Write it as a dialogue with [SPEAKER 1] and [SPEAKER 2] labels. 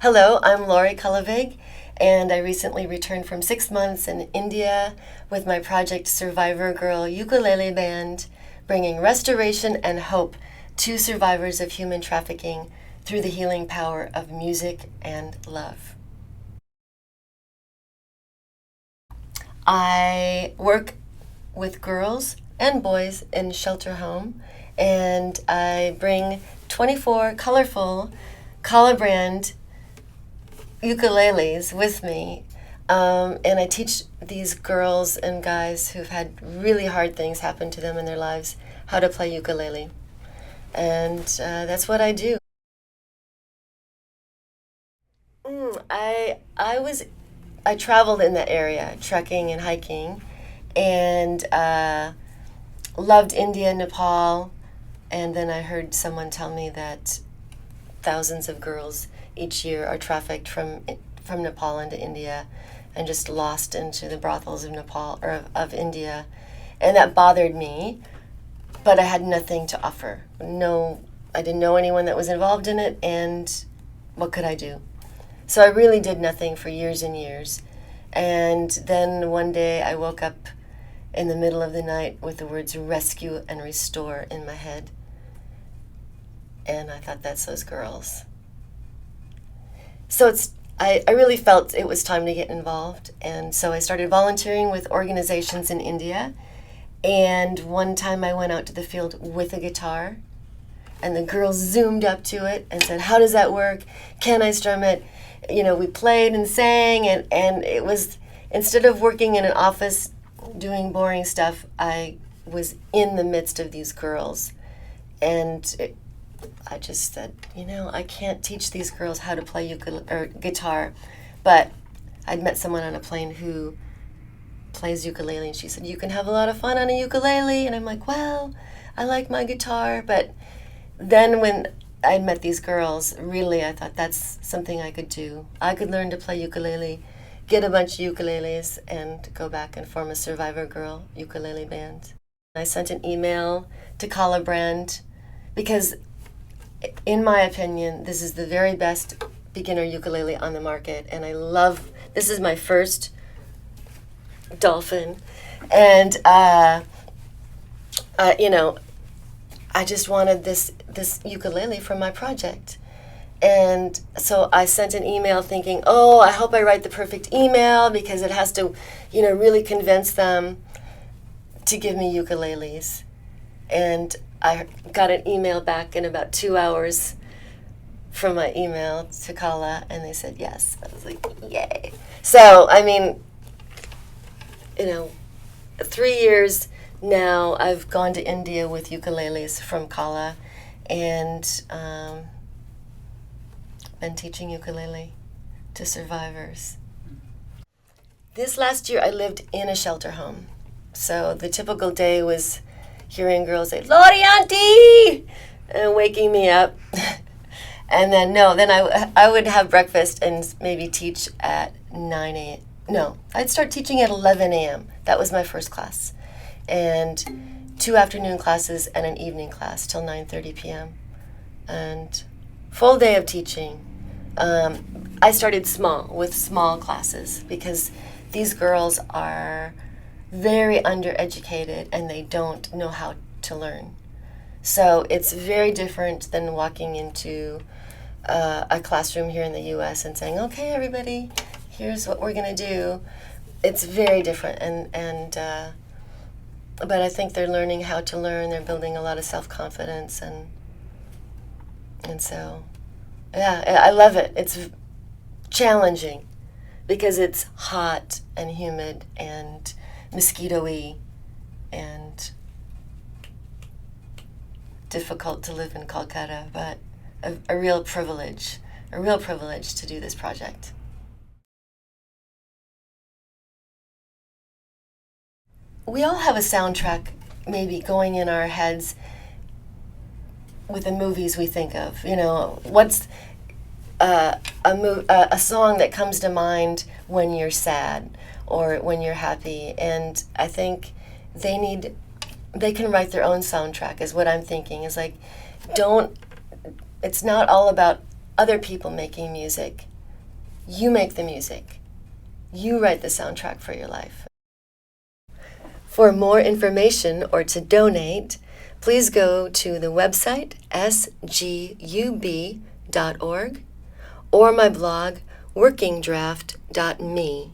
[SPEAKER 1] Hello, I'm Laurie Kallevig, and I recently returned from 6 months in India with my project Survivor Girl Ukulele Band, bringing restoration and hope to survivors of human trafficking through the healing power of music and love. I work with girls and boys in shelter home, and I bring 24 colorful Kala brand ukuleles with me, and I teach these girls and guys who've had really hard things happen to them in their lives how to play ukulele, and that's what I do. I traveled in that area, trekking and hiking, and loved India, Nepal, and then I heard someone tell me that thousands of girls each year are trafficked from Nepal into India and just lost into the brothels of Nepal or of India, and that bothered me. But I had nothing to offer. No, I didn't know anyone that was involved in it, and what could I do? So I really did nothing for years and years. And then one day I woke up in the middle of the night with the words rescue and restore in my head. And I thought, that's those girls. So I really felt it was time to get involved. And so I started volunteering with organizations in India. And one time I went out to the field with a guitar, and the girls zoomed up to it and said, how does that work? Can I strum it? You know, we played and sang, and it was, instead of working in an office doing boring stuff, I was in the midst of these girls. And I just said, I can't teach these girls how to play ukulele or guitar, but I'd met someone on a plane who plays ukulele, and she said, you can have a lot of fun on a ukulele. And I'm like, well, I like my guitar. But then when I met these girls, really I thought that's something I could do. I could learn to play ukulele, get a bunch of ukuleles, and go back and form a Survivor Girl ukulele band. I sent an email to Kala Brand because, in my opinion, this is the very best beginner ukulele on the market, and this is my first dolphin, and I just wanted this ukulele for my project. And so I sent an email thinking, oh, I hope I write the perfect email because it has to, really convince them to give me ukuleles. And I got an email back in about 2 hours from my email to Kala, and they said yes. I was like, yay. So, 3 years now I've gone to India with ukuleles from Kala, and been teaching ukulele to survivors. This last year I lived in a shelter home. So the typical day was hearing girls say, Laurie auntie, and waking me up. And then I would have breakfast and maybe teach at 9 a.m. No, I'd start teaching at 11 a.m. That was my first class. And 2 afternoon classes and an evening class till 9:30 p.m. And full day of teaching. I started with small classes, because these girls are very undereducated and they don't know how to learn. So it's very different than walking into a classroom here in the U.S. and saying, okay, everybody, here's what we're going to do. It's very different, but I think they're learning how to learn. They're building a lot of self-confidence, and so, yeah, I love it. It's challenging because it's hot and humid and mosquito-y and difficult to live in Calcutta, but a real privilege to do this project. We all have a soundtrack maybe going in our heads with the movies we think of. What's a song that comes to mind when you're sad or when you're happy? And I think they can write their own soundtrack, is what I'm thinking. It's like, it's not all about other people making music. You make the music. You write the soundtrack for your life. For more information or to donate, please go to the website sgub.org or my blog workingdraft.me.